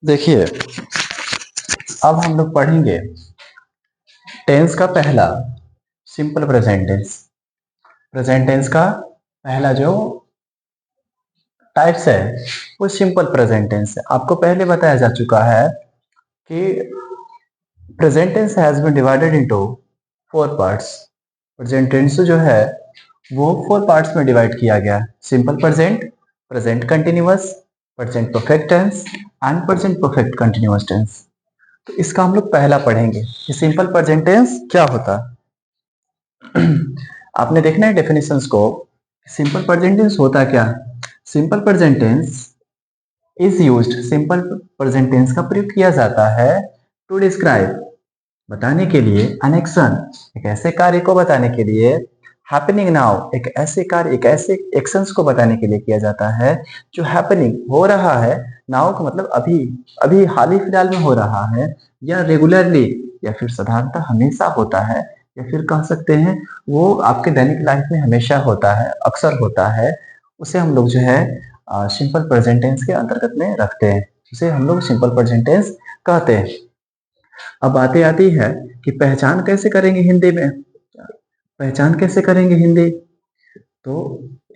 देखिए, अब हम लोग पढ़ेंगे टेंस का पहला simple present tense. Present tense का पहला जो टाइप्स है वो सिंपल प्रेजेंट टेंस है। आपको पहले बताया जा चुका है कि present tense has been divided into 4 parts. Present tense जो है वो 4 पार्ट्स में डिवाइड किया गया है। Simple present, present continuous, present perfect tense and present perfect continuous tense. तो इसका हम लोग पहला पढ़ेंगे कि सिंपल प्रेजेंट टेंस क्या होता है। आपने देखना है डेफिनेशंस को। सिंपल प्रेजेंट टेंस होता क्या? Simple present tense is used, simple present tense का प्रयोग किया जाता है टू डिस्क्राइब, बताने के लिए, एन एक्शन, एक ऐसे कार्य को बताने के लिए, हैपनिंग नाउ, एक ऐसे कार्य, एक ऐसे एक्शंस को बताने के लिए किया जाता है जो हैपनिंग हो रहा है। नाउ का मतलब अभी, अभी हाल ही फिलहाल में हो रहा है, या रेगुलरली, या फिर साधारणतः हमेशा होता है, या फिर कह सकते हैं वो आपके दैनिक लाइफ में हमेशा होता है, अक्सर होता है। उसे हम लोग जो है सिंपल प्रेजेंट टेंस के अंतर्गत में रखते हैं, उसे हम लोग सिंपल प्रेजेंट टेंस कहते हैं। अब बातें आती है कि पहचान कैसे करेंगे हिंदी में। पहचान कैसे करेंगे हिंदी? तो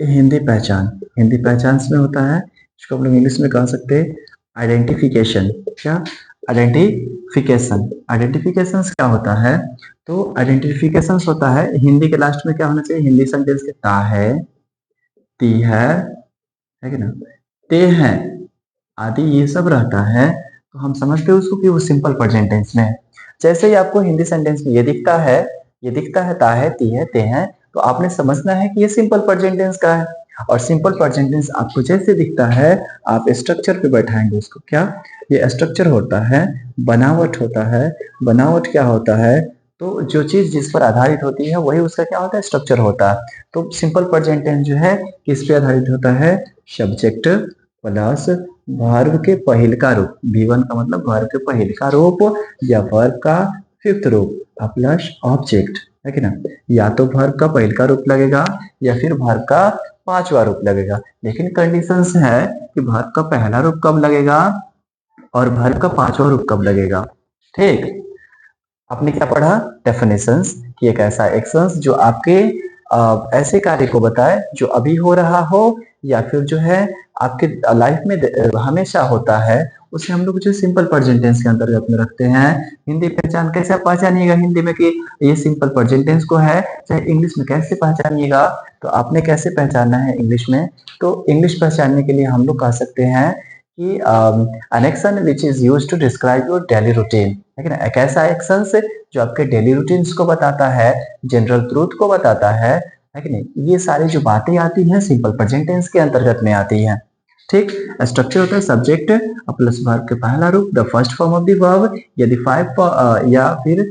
हिंदी पहचान, हिंदी पहचान में होता है, इसको हम लोग इंग्लिश में कह सकते हैं आइडेंटिफिकेशन। क्या? आइडेंटिफिकेशन। आइडेंटिफिकेशन क्या होता है? तो आइडेंटिफिकेशन होता है, हिंदी के लास्ट में क्या होना चाहिए? हिंदी सेंटेंस के ता है, ती है कि ना, ते हैं आदि ये सब रहता है, तो हम समझते हैं उसको कि वो सिंपल प्रेजेंट टेंस में है। जैसे ही आपको हिंदी सेंटेंस में ये दिखता है, ये दिखता है ता है, ती है, ते हैं, तो आपने समझना है कि ये सिंपल प्रेजेंट टेंस का है। और सिंपल प्रेजेंट टेंस आपको जैसे दिखता है आप स्ट्रक्चर पे बैठाएंगे उसको। क्या? ये स्ट्रक्चर होता है, बनावट होता है। बनावट क्या होता है? तो जो चीज जिस पर आधारित होती है वही उसका क्या होता है? स्ट्रक्चर होता है। तो सिंपल प्रेजेंट टेंस जो है किस पे आधारित होता है? सब्जेक्ट प्लस वर्ब के पहल का रूप, V1 का मतलब वर्ब के पहल का रूप या वर्ब का फिफ्थ रूप प्लस ऑब्जेक्ट, है कि ना। या तो वर्ब का पहल का रूप लगेगा या फिर वर्ब का पांचवा रूप लगेगा, लेकिन कंडीशंस है कि वर्ब का पहला रूप कब लगेगा और वर्ब का पांचवा रूप कब लगेगा। ठीक, आपने क्या पढ़ा? डेफिनेशंस, कि एक ऐसा एक्शंस जो आपके ऐसे कार्य को बताए जो अभी हो रहा हो या फिर जो है आपके लाइफ में हमेशा होता है, उसे हम लोग जो सिंपल प्रेजेंट टेंस के अंतर्गत में रखते हैं। हिंदी पहचान कैसे आप पहचानिएगा हिंदी में कि ये सिंपल प्रेजेंट टेंस को है, चाहे इंग्लिश में कैसे पहचानिएगा? तो आपने कैसे पहचानना है इंग्लिश में? तो इंग्लिश पहचानने के लिए हम लोग कह सकते हैं कि an action which is used to describe your daily routine, है ना। एक ऐसा एक्शन से जो आपके डेली रूटीन्स को बताता है, जनरल ट्रूथ को बताता है कि नहीं। ये सारी जो बातें आती हैं सिंपल प्रेजेंट टेंस के अंतर्गत में आती हैं। ठीक, स्ट्रक्चर होता है सब्जेक्ट प्लस वर्ब के पहला रूप, the first form of the verb, यदि या फिर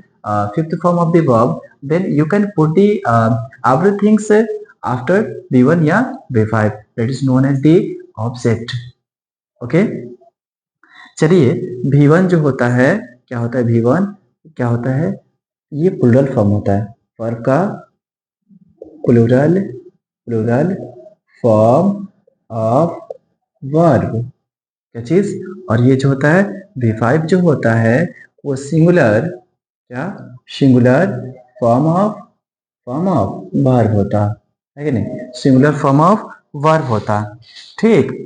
fifth form of the verb, then you can put the everythings after V1 या V5, that is known as the object. Okay, चलिए V1 जो होता है, क्या होता है V1? क्या होता है? ये प्लूरल फॉर्म होता है, वर्ब का plural, plural form of verb, क्या चीज? और ये जो होता है V5 जो होता है वो सिंगुलर, क्या? सिंगुलर फॉर्म ऑफ वर्ब होता है कि नहीं, सिंगुलर फॉर्म ऑफ वर्ब होता। ठीक,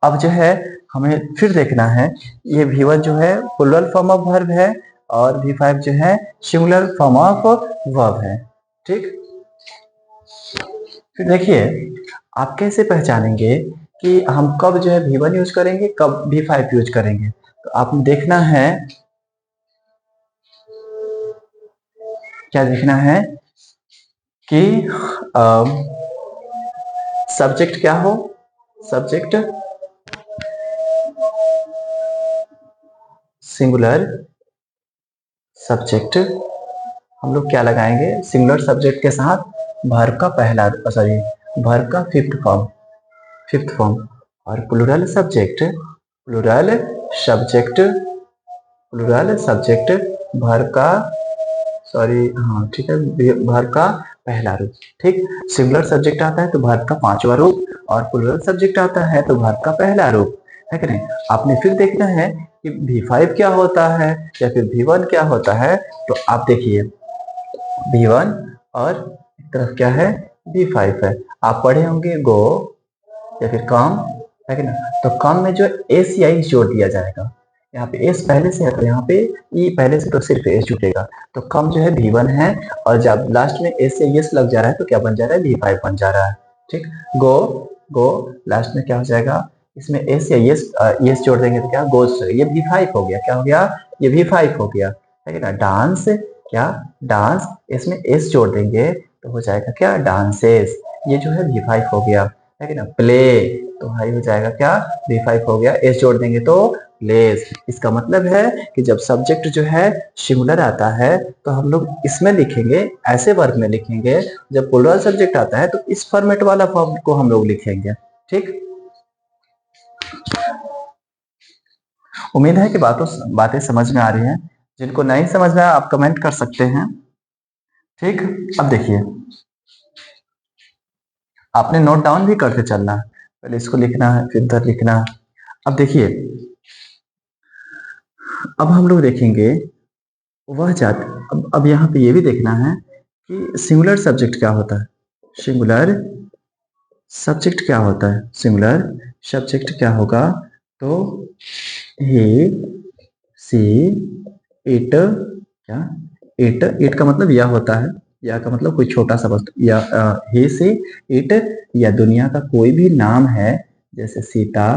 अब जो है हमें फिर देखना है, ये V1 जो है प्लूरल फॉर्म ऑफ वर्ब है और V5 जो है सिंगुलर फॉर्म ऑफ वर्ब है। ठीक, फिर देखिए आप कैसे पहचानेंगे कि हम कब जो है V1 यूज करेंगे, कब V5 यूज करेंगे। तो आपको देखना है, क्या देखना है कि सब्जेक्ट क्या हो, सब्जेक्ट सिंगुलर सब्जेक्ट, हम लोग क्या लगाएंगे सिंगुलर सब्जेक्ट के साथ? वर्ब का पहला, सॉरी वर्ब का फिफ्थ फॉर्म, और plural subject, plural subject, plural subject verb का, सॉरी हाँ ठीक है, वर्ब का पहला रूप। ठीक, सिंगुलर सब्जेक्ट आता है तो वर्ब का पांचवा रूप, और प्लूरल सब्जेक्ट आता है तो वर्ब का पहला रूप। है कि नहीं। आपने फिर देखना है कि V5 क्या होता है या फिर V1 क्या होता है, तो आप देखिए V1 और एक तरफ क्या है V5 है। आप पढ़े होंगे गो या फिर कम, है कि ना। तो कम में जो एस या ई जोड़ दिया जाएगा, यहाँ पे एस पहले से है तो यहाँ पे ई पहले से, तो सिर्फ एस जुटेगा। तो कम जो है V1 है, और जब लास्ट में एस या एस लग जा रहा है तो क्या बन जा रहा है V5 बन जा रहा है। ठीक, गो गो लास्ट में क्या हो जाएगा, इसमें एस या एस जोड़ देंगे तो क्या गोस, ये V5 हो गया। क्या हो गया, ये V5 हो गया, है कि ना। डांस, क्या डांस, इसमें एस जोड़ देंगे तो हो जाएगा क्या डांसेस, ये जो है V5 हो गया, है कि ना। प्ले, तो भाई हो जाएगा क्या V5 हो गया, एस जोड़ देंगे तो प्लेस। इसका मतलब है कि जब सब्जेक्ट जो है सिंगुलर आता है तो हम लोग इसमें लिखेंगे, ऐसे वर्ग में लिखेंगे। जब प्लूरल सब्जेक्ट आता है तो इस फॉर्मेट वाला फॉर्म को हम लोग लिखेंगे। ठीक, उम्मीद है कि बातें समझ में आ रही हैं। जिनको नहीं समझ में आया आप कमेंट कर सकते हैं। ठीक, अब देखिए आपने नोट डाउन भी करके चलना है, पहले इसको लिखना है फिर इधर लिखना है। अब देखिए, अब हम लोग देखेंगे वह जाति। अब यहाँ पे ये भी देखना है कि सिंगुलर सब्जेक्ट क्या होता है। सिंगुलर सब्जेक्ट क्या होता है, सिंगुलर सब्जेक्ट क्या होगा, तो ही, सी, इट, क्या इट, इट का मतलब यह होता है, या का मतलब कोई छोटा सा वस्तु, या ही, सी, इट, या दुनिया का कोई भी नाम है, जैसे सीता,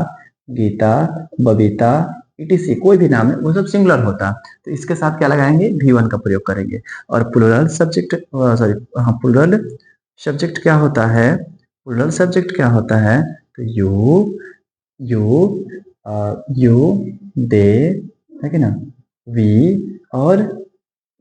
गीता, बबीता, इटीसी, कोई भी नाम है वो सब सिंगुलर होता है। तो इसके साथ क्या लगाएंगे, V1 का प्रयोग करेंगे। और प्लूरल सब्जेक्ट, सॉरी हाँ, प्लूरल सब्जेक्ट क्या होता है, प्लूरल सब्जेक्ट क्या होता है, तो यू, यू, दे, है कि ना, वी, और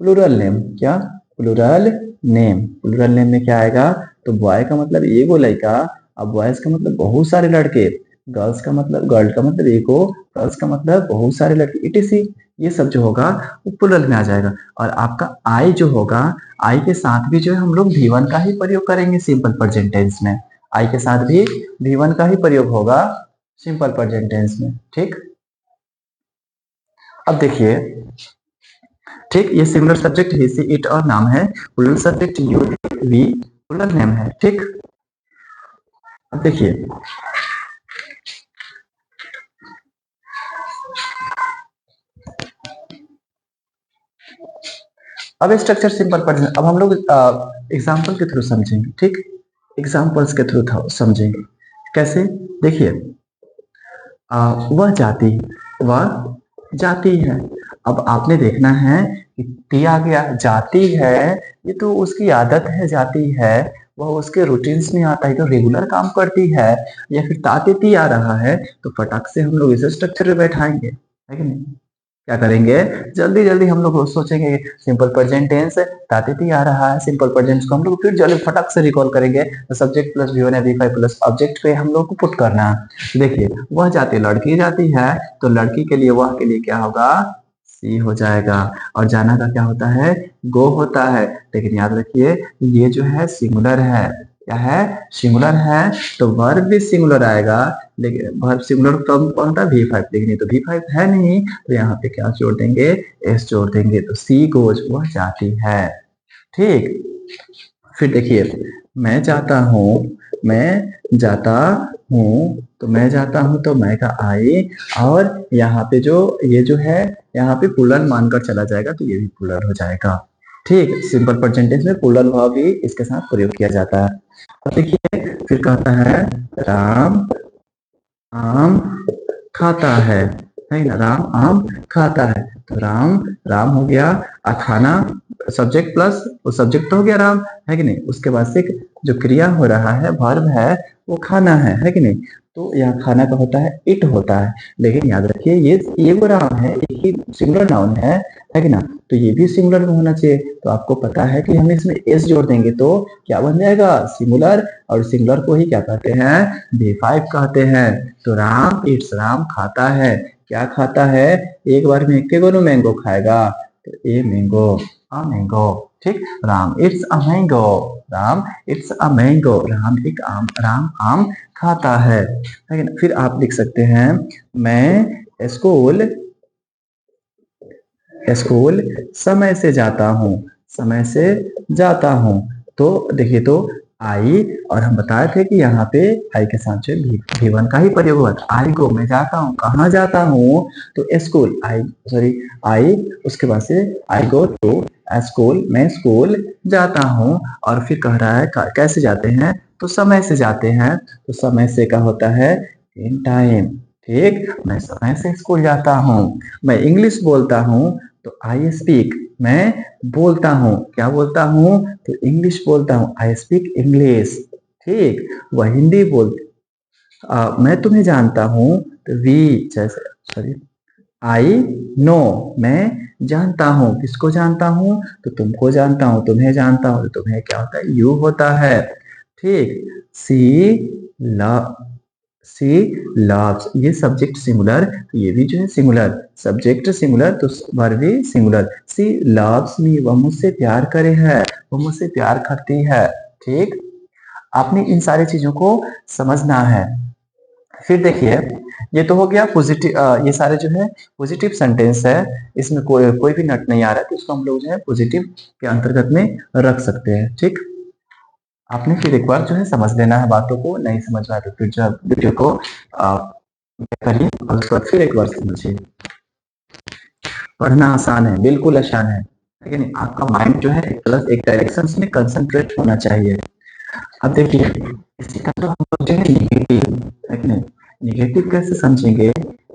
प्लूरल नेम, क्या प्लूरल नेम। प्लूरल नेम में क्या आएगा, तो बॉय का मतलब एगो लड़का, अब बॉयज का मतलब बहुत सारे लड़के, गर्ल्स का मतलब, गर्ल का मतलब एगो, गर्ल्स का मतलब बहुत सारे लड़के, इटीसी। ये सब जो होगा वो प्लूरल में आ जाएगा। और आपका आई जो होगा, आई के साथ भी जो है हम लोग V1 का ही प्रयोग करेंगे सिंपल प्रेजेंट टेंस में। आई के साथ भी V1 का ही प्रयोग होगा सिंपल प्रेजेंट टेंस में। ठीक, अब देखिए, ठीक, ये singular subject he, she, it और नाम है। Plural subject you, we, plural name है। ठीक, अब देखिए अब स्ट्रक्चर सिंपल प्रेजेंट, अब हम लोग एग्जांपल के थ्रू समझेंगे। ठीक, एग्जांपल्स के थ्रू समझेंगे। कैसे, देखिए वह जाति, वह जाति है। अब आपने देखना है कि दिया गया जाति है, ये तो उसकी आदत है, जाति है, वह उसके रूटीन्स में आता है, तो रेगुलर काम करती है, या फिर तातीती आ रहा है तो फटाक से हम लोग इसे स्ट्रक्चर में बैठाएंगे, है कि नहीं। क्या करेंगे, जल्दी जल्दी हम लोग सोचेंगे सिंपल प्रेजेंट टेंस तातीती आ रहा है, सिंपल प्रेजेंट को हम लोग फिर जल्दी फटाक से रिकॉल करेंगे, तो सब्जेक्ट प्लस V1 या V5 प्लस ऑब्जेक्ट पे हम लोग को पुट करना है। देखिए वह जाति लड़की जाती है, तो लड़की के लिए वह के लिए क्या होगा, सी हो जाएगा। और जाना का क्या होता है, गो होता है। लेकिन याद रखिए ये जो है सिंगुलर है, क्या है, सिंगुलर है, तो वर्ब भी सिंगुलर आएगा। लेकिन वर्ब सिंगुलर कब कौन था, V5, लेकिन ये तो V5 है नहीं, तो यहाँ पे क्या जोड़ देंगे, एस जोड़ देंगे, तो सी गोज, वह जाती है। ठीक, फिर देखिए मैं जाता हूँ, मैं जाता हूँ, तो मैं जाता हूँ तो मैं का आई, और यहाँ पे जो ये जो है यहाँ पे प्लूरल मानकर चला जाएगा, तो ये भी प्लूरल हो जाएगा। ठीक, सिंपल प्रेजेंट टेंस में प्लूरल वर्ब भी इसके साथ प्रयोग किया जाता है। अब देखिए फिर कहता है राम आम खाता है ना, राम आम खाता है, तो राम, राम हो गया, खाना सब्जेक्ट प्लस वो सब्जेक्ट तो हो गया राम, है कि नहीं। उसके बाद से जो क्रिया हो रहा है, वर्ब है, वो खाना है कि नहीं। तो यहाँ खाना का होता है इट होता है, लेकिन याद रखिए ये वो नाउन है, एक ही सिंगुलर नाउन है कि ना, तो ये भी सिंगुलर में होना चाहिए। तो आपको पता है कि हम इसमें एस जोड़ देंगे तो क्या बन जाएगा, सिंगुलर, और सिंगुलर को ही क्या कहते हैं, V5 कहते हैं। तो राम इट्स, राम खाता है, क्या खाता है, एक बार में एक मैंगो खाएगा, ए मैंगो, अ मैंगो, ठीक। Ram it's a mango, Ram it's a mango, Ram एक आम, राम आम खाता है, लेकिन फिर आप लिख सकते हैं मैं स्कूल स्कूल समय से जाता हूँ, समय से जाता हूँ। तो देखिए, तो आई, और हम बताए थे कि यहाँ पे आई के साथ जो भी1 का ही प्रयोग हुआ था। आई गो, मैं जाता हूँ, कहाँ जाता हूँ, तो स्कूल, आई सॉरी आई, उसके बाद से आई गो टू स्कूल, मैं स्कूल जाता हूँ। और फिर कह रहा है कैसे जाते हैं, तो समय से जाते हैं। तो समय से का होता है इन टाइम, ठीक। मैं समय से स्कूल जाता हूँ। मैं इंग्लिश बोलता हूँ, तो आई स्पीक, मैं बोलता हूँ, क्या बोलता हूँ, तो इंग्लिश बोलता हूँ, आई स्पीक इंग्लिश, ठीक। वह हिंदी मैं तुम्हें जानता हूँ, तो वी, जैसे सॉरी, आई नो, मैं जानता हूँ, किसको जानता हूँ, तो तुमको जानता हूँ, तुम्हें जानता हूँ, तो तुम्हें क्या होता है, यू होता है, ठीक। सी लव, सी लव्स, ये सब्जेक्ट सिंगुलर, तो ये भी जो है सिंगुलर, सब्जेक्ट सिंगुलर तो वर्ब भी सिंगुलर। सी लव्स मी, वह मुझसे प्यार करे है, वह मुझसे प्यार करती है, ठीक। आपने इन सारी चीजों को समझना है। फिर देखिए, ये तो हो गया पॉजिटिव, ये सारे जो है पॉजिटिव सेंटेंस है, इसमें कोई भी नट नहीं आ रहा है, तो इसको हम लोग जो है पॉजिटिव के अंतर्गत में रख सकते हैं, ठीक। आपने फिर एक बार जो है समझ लेना है बातों को, नहीं समझ में आए तो फिर जो है वीडियो को करिए और उसके बाद फिर एक बार समझिए। पढ़ना आसान है, बिल्कुल आसान है, लेकिन आपका माइंड जो है एक डायरेक्शन में कंसंट्रेट होना चाहिए। अब देखिए, इसी का तो हम लोग जो है निगेटिव, लेकिन निगेटिव कैसे समझेंगे,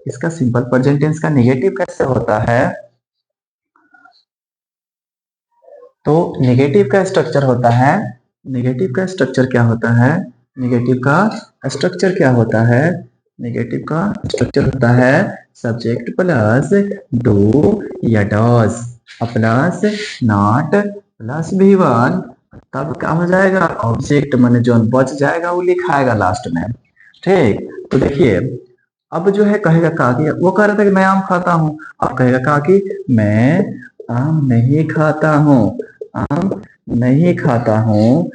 इसका सिंपल प्रेजेंट टेंस का निगेटिव कैसे होता है, तो निगेटिव का स्ट्रक्चर होता है, निगेटिव का स्ट्रक्चर क्या होता है, निगेटिव का स्ट्रक्चर क्या होता है, निगेटिव का स्ट्रक्चर होता है सब्जेक्ट प्लस डू या डॉज प्लस नॉट प्लस भी1, तब क्या हो जाएगा, ऑब्जेक्ट माने जो बच जाएगा वो लिखाएगा लास्ट में, ठीक। तो देखिए, अब जो है कहेगा का कि वो कह रहा था कि मैं आम खाता हूँ, अब कहेगा का कि मैं आम नहीं खाता हूँ, आम नहीं खाता हूँ।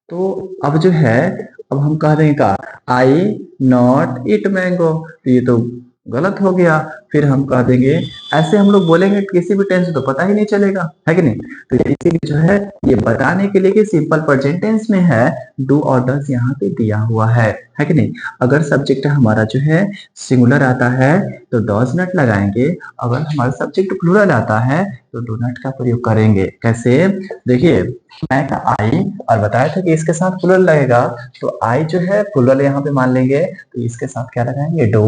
तो अब जो है, अब हम कह देंगे का आई नॉट ईट मैंगो, तो ये तो गलत हो गया। फिर हम कह देंगे, ऐसे हम लोग बोलेंगे किसी भी टेंस तो पता ही नहीं चलेगा, है कि नहीं। तो इसीलिए जो है ये बताने के लिए कि सिंपल प्रेजेंट टेंस में है, डू और डज यहाँ पे दिया हुआ है कि नहीं। अगर सब्जेक्ट हमारा जो है सिंगुलर आता है तो डॉज नट लगाएंगे, अगर हमारा सब्जेक्ट प्लूरल आता है तो डू नट का प्रयोग करेंगे। कैसे, देखिए, मैं का आई, और बताया था कि इसके साथ प्लूरल लगेगा, तो आई जो है प्लूरल यहाँ पे मान लेंगे, तो इसके साथ क्या लगाएंगे, डू,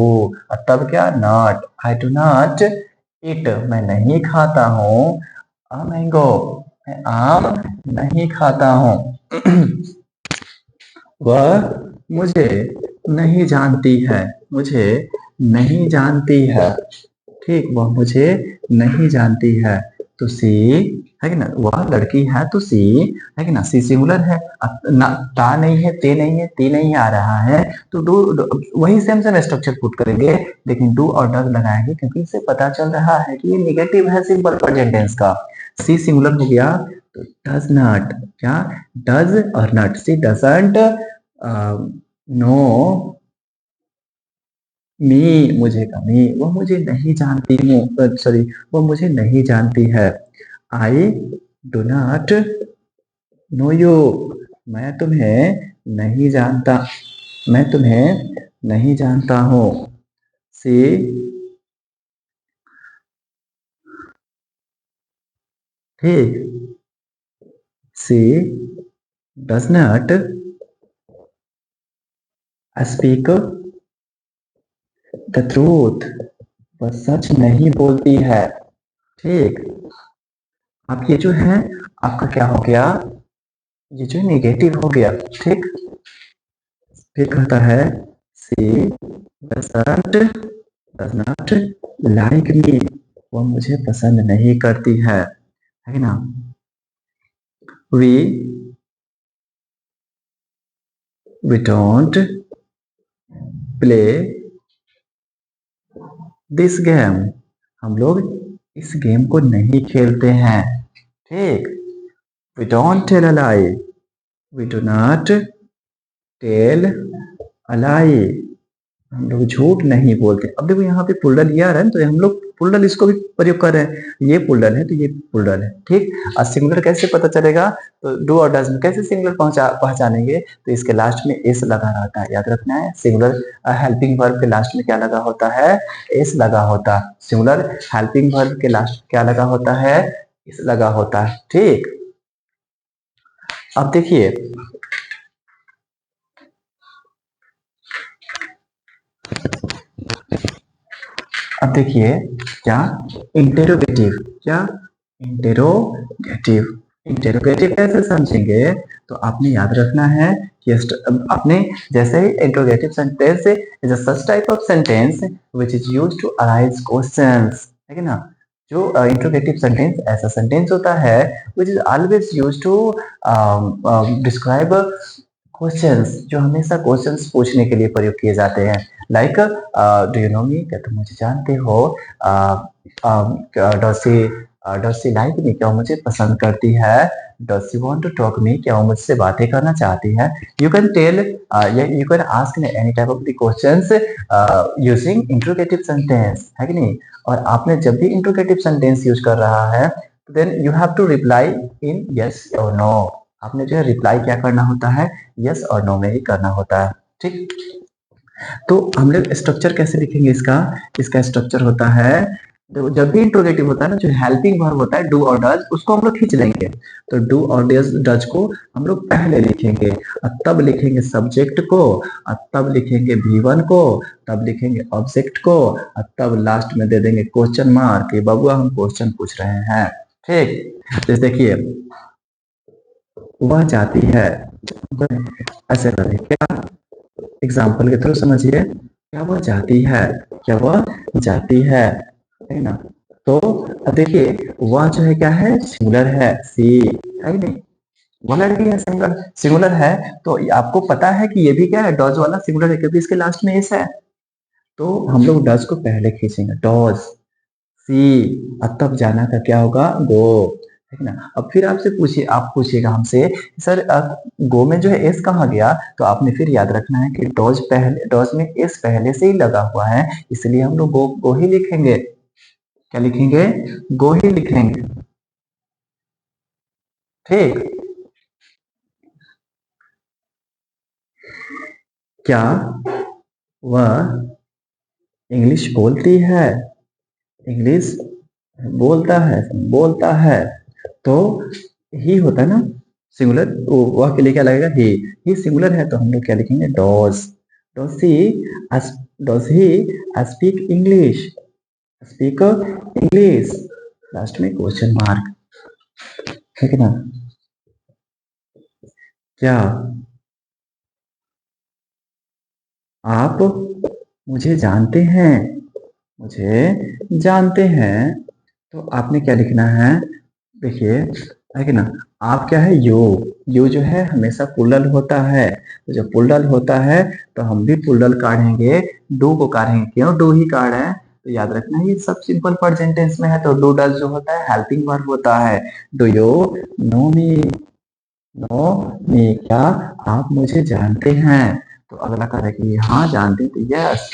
और तब क्या, not, I do not it, मैं नहीं खाता हूँ अ मैंगो, मैं आम नहीं खाता हूँ। वह मुझे नहीं जानती है, मुझे नहीं जानती है, ठीक। वह मुझे नहीं जानती है, तो सी, है कि ना, वह लड़की है तो सी, है कि ना, सी सिंगुलर है, ना ता नहीं है, ते नहीं है, ती नहीं आ रहा है, तो वही सेम सेम स्ट्रक्चर पुट करेंगे, लेकिन डू और डज लगाएंगे, क्योंकि इससे पता चल रहा है कि ये निगेटिव है सिंपल प्रेजेंट टेंस का। सी सिंगुलर हो गया, तो डज नॉट, क्या, डज और नॉट, सी डजंट नो मी, मुझे का मी, वो मुझे नहीं जानती हूँ, सॉरी, वो मुझे नहीं जानती है। I do not know you, मैं तुम्हें नहीं जानता, मैं तुम्हें नहीं जानता हूँ। सी, ठीक, she does not speak the truth, वह सच नहीं बोलती है, ठीक। अब ये जो है आपका क्या हो गया, ये जो नेगेटिव हो गया, ठीक। फिर कहता है she doesn't does not like me, वो मुझे पसंद नहीं करती है ना। We we don't play this game, हम लोग इस गेम को नहीं खेलते हैं। ठीक, we don't tell a lie, we do not tell a lie, हम लोग झूठ नहीं बोलते। अब देखो यहाँ पे पुल्डल ये आ रहा है तो हम लोग पुल्डल इसको भी प्रयोग कर रहे हैं, ये पुल्डल है तो ये पुल्डल है। ठीक, और सिंगुलर कैसे पता चलेगा, तो डू और डज में कैसे सिंगुलर पहचानेंगे, तो इसके लास्ट में एस लगा रहता है, याद रखना है। सिंगुलर हेल्पिंग वर्ब के लास्ट में क्या लगा होता है, एस लगा होता है। सिंगुलर हेल्पिंग वर्ब के लास्ट क्या लगा होता है, एस लगा होता है। ठीक, अब देखिए अब देखिए क्या इंटेरोगेटिव, क्या इंटेरोगेटिव, इंटेरोगेटिव कैसे समझेंगे, तो आपने याद रखना है कि आपने जैसे ही interrogative sentence is a such type of sentence which is used to arise questions, है ना। जो इंटेरोगेटिव सेंटेंस ऐसा सेंटेंस होता है which is always used to describe questions, जो हमेशा क्वेश्चंस पूछने के लिए प्रयोग किए जाते हैं। Like do you know me, क्या तुम मुझे जानते हो, डज शी लाइक मी, क्या वो मुझे पसंद करती है, does she want to talk me, क्या वो मुझसे बातें करना चाहती है। You can tell, you can ask any type of the questions using interrogative sentence, है कि नहीं। और आपने जब भी इंट्रोगेटिव सेंटेंस यूज कर रहा है then you have to reply in yes और नो, आपने जो है रिप्लाई क्या करना होता है, यस और नो में ही करना होता है। ठीक, तो हम लोग स्ट्रक्चर कैसे लिखेंगे इसका, इसका स्ट्रक्चर होता है, तो जब भी इंट्रोगेटिव होता है ना, जो हेल्पिंग वर्ब होता है डू और डज, उसको हम लोग खींच लेंगे। तो डू और डज को हम लोग पहले लिखेंगे और तब लिखेंगे सब्जेक्ट को, और तब लिखेंगे V1 को, तब लिखेंगे ऑब्जेक्ट को, और तब लास्ट में दे देंगे क्वेश्चन मार्क कि बबुआ हम क्वेश्चन पूछ रहे हैं। ठीक, जैसे देखिए वह जाती है, ऐसे करें क्या, एग्जाम्पल के थ्रू समझिए, क्या वह जाती है, क्या वह जाती है ना। तो अब देखिए वह जो है क्या है, सिंगुलर है, सी, है कि नहीं, वह लड़की है, सिंगुलर सिंगुलर है। तो आपको पता है कि ये भी क्या है, डॉज वाला सिंगुलर है क्योंकि इसके लास्ट में एस है, तो हम लोग डज को पहले खींचेंगे, डॉज सी, अब तब जाना का क्या होगा, गो, है ना। अब फिर आपसे पूछिए, आप पूछिएगा हमसे सर गो में जो है एस कहाँ गया, तो आपने फिर याद रखना है कि डॉज पहले, डॉज में एस पहले से ही लगा हुआ है, इसलिए हम लोग गो ही लिखेंगे। क्या लिखेंगे, गो ही लिखेंगे। ठीक, क्या वह इंग्लिश बोलती है, इंग्लिश बोलता है, तो ही होता है ना सिंगुलर, वह के लिए क्या लगेगा, ही सिंगुलर है तो हम लोग क्या लिखेंगे, does, does he does he speak English, speak English, last में क्वेश्चन मार्क, ठीक है ना। क्या आप मुझे जानते हैं, मुझे जानते हैं, तो आपने क्या लिखना है, देखिए, है कि ना। आप क्या है, यू जो है हमेशा पुल्लल होता है, तो जब पुल्लल होता है तो हम भी पुल्लल काढ़ेंगे, डू को काढ़ेंगे, क्यों डू ही काढ़े हैं, तो याद रखना ये सब सिंपल प्रेजेंट टेंस में है, तो डू डज जो होता है हेल्पिंग वर्ब होता है। Do you know me, know me, क्या आप मुझे जानते हैं, तो अगला करेगा कि हाँ जानते हैं, तो यस